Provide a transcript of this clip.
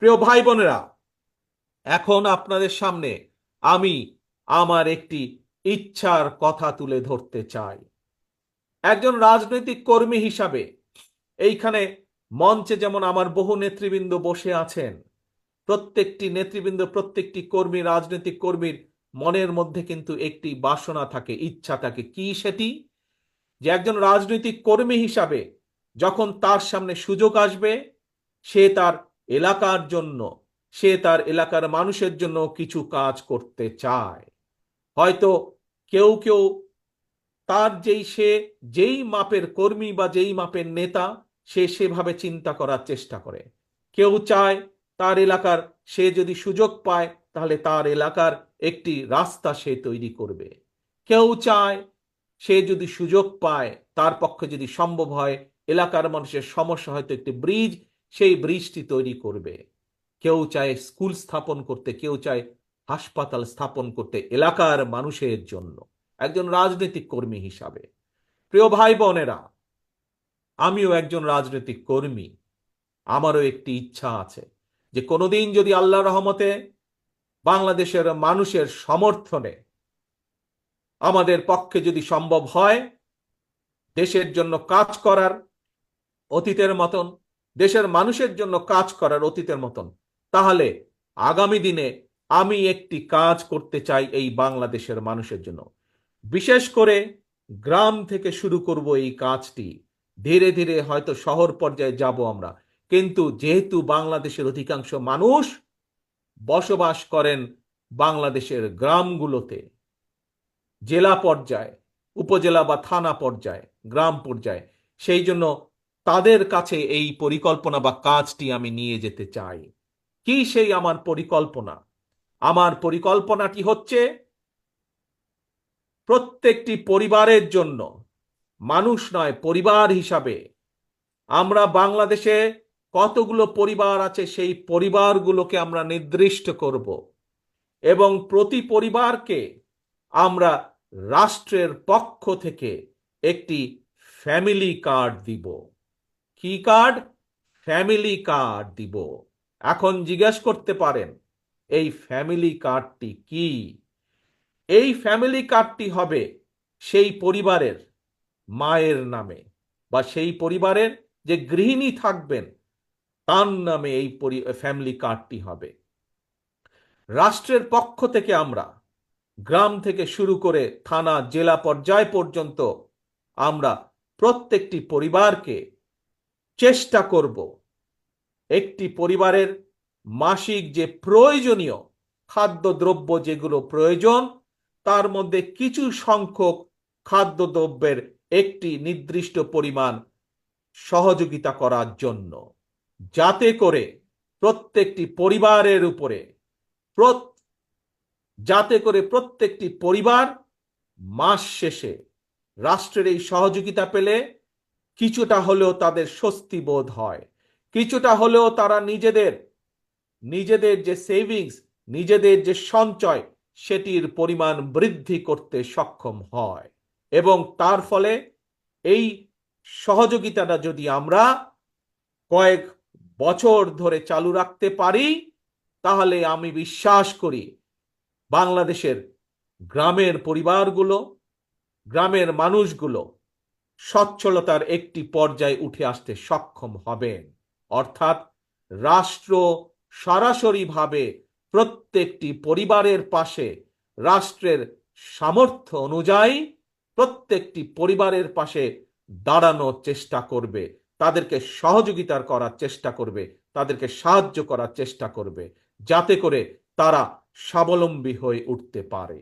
প্রিয় ভাই বোনেরা, এখন আপনাদের সামনে আমি আমার একটি ইচ্ছার কথা তুলে ধরতে চাই। একজন রাজনৈতিক কর্মী হিসাবে এইখানে মঞ্চে যেমন আমার বহু নেতৃবৃন্দ বসে আছেন, প্রত্যেকটি নেতৃবৃন্দ, প্রত্যেকটি কর্মী, রাজনৈতিক কর্মীর মনের মধ্যে কিন্তু একটি বাসনা থাকে, ইচ্ছা থাকে। কি সেটি? যে একজন রাজনৈতিক কর্মী হিসাবে যখন তার সামনে সুযোগ আসবে, সে তার এলাকার জন্য, সে তার এলাকার মানুষের জন্য কিছু কাজ করতে চায়। হয়তো কেউ কেউ তার যেই মাপের কর্মী বা যেই মাপের নেতা, সে সেভাবে চিন্তা করার চেষ্টা করে। কেউ চায় তার এলাকার, সে যদি সুযোগ পায় তাহলে তার এলাকার একটি রাস্তা সে তৈরি করবে। কেউ চায় সে যদি সুযোগ পায়, তার পক্ষে যদি সম্ভব হয়, এলাকার মানুষের সমস্যা হয়তো একটি ব্রিজ, সেই ব্রিজটি তৈরি করবে। কেউ চায় স্কুল স্থাপন করতে, কেউ চায় হাসপাতাল স্থাপন করতে এলাকার মানুষের জন্য। একজন রাজনৈতিক কর্মী হিসাবে, প্রিয় ভাই বোনেরা, আমিও একজন রাজনৈতিক কর্মী। আমারও একটি ইচ্ছা আছে যে কোনোদিন যদি আল্লাহ রহমতে বাংলাদেশের মানুষের সমর্থনে আমাদের পক্ষে যদি সম্ভব হয় দেশের জন্য কাজ করার অতীতের মতন, দেশের মানুষের জন্য কাজ করার অতীতের মতন, তাহলে আগামী দিনে আমি একটি কাজ করতে চাই এই বাংলাদেশের মানুষের জন্য। বিশেষ করে গ্রাম থেকে শুরু করব এই কাজটি। ধীরে ধীরে হয়তো শহর পর্যায়ে যাব আমরা, কিন্তু যেহেতু বাংলাদেশের অধিকাংশ মানুষ বসবাস করেন বাংলাদেশের গ্রামগুলোতে, জেলা পর্যায়ে, উপজেলা বা থানা পর্যায়ে, গ্রাম পর্যায়ে, সেই জন্য তাদের কাছে এই পরিকল্পনা বা কাজটি আমি নিয়ে যেতে চাই। কি সেই আমার পরিকল্পনা? আমার পরিকল্পনাটি হচ্ছে প্রত্যেকটি পরিবারের জন্য, মানুষ নয়, পরিবার হিসাবে আমরা বাংলাদেশে কতগুলো পরিবার আছে সেই পরিবারগুলোকে আমরা নির্দিষ্ট করব এবং প্রতি পরিবারকে আমরা রাষ্ট্রের পক্ষ থেকে একটি ফ্যামিলি কার্ড দিব। কি কার্ড? ফ্যামিলি কার্ড দিব। এখন জিজ্ঞেস করতে পারেন, এই ফ্যামিলি কার্ডটি কি? এই ফ্যামিলি কার্ডটি হবে সেই পরিবারের মায়ের নামে, বা সেই পরিবারের যে গৃহিণী থাকবেন তার নামে এই ফ্যামিলি কার্ডটি হবে। রাষ্ট্রের পক্ষ থেকে আমরা গ্রাম থেকে শুরু করে থানা, জেলা পর্যায় পর্যন্ত আমরা প্রত্যেকটি পরিবারকে চেষ্টা করব একটি পরিবারের মাসিক যে প্রয়োজনীয় খাদ্যদ্রব্য যেগুলো প্রয়োজন, তার মধ্যে কিছু সংখ্যক খাদ্যদ্রব্যের একটি নির্দিষ্ট পরিমাণ সহযোগিতা করার জন্য, যাতে করে প্রত্যেকটি পরিবারের উপরে যাতে করে প্রত্যেকটি পরিবার মাস শেষে রাষ্ট্রের এই সহযোগিতা পেলে কিছুটা হলেও তাদের স্বস্তি বোধ হয়, কিছুটা হলেও তারা নিজেদের নিজেদের যে সেভিংস, নিজেদের যে সঞ্চয়, সেটির পরিমাণ বৃদ্ধি করতে সক্ষম হয়। এবং তার ফলে এই সহযোগিতাটা যদি আমরা কয়েক বছর ধরে চালু রাখতে পারি, তাহলে আমি বিশ্বাস করি বাংলাদেশের গ্রামের পরিবারগুলো, গ্রামের মানুষগুলো সচ্ছলতার একটি পর্যায়ে উঠে আসতে সক্ষম হবেন। অর্থাৎ রাষ্ট্র সরাসরিভাবে প্রত্যেকটি পরিবারের পাশে, রাষ্ট্রের সামর্থ্য অনুযায়ী প্রত্যেকটি পরিবারের পাশে দাঁড়ানোর চেষ্টা করবে, তাদেরকে সহযোগিতা করার চেষ্টা করবে, তাদেরকে সাহায্য করার চেষ্টা করবে, যাতে করে তারা স্বাবলম্বী হয়ে উঠতে পারে।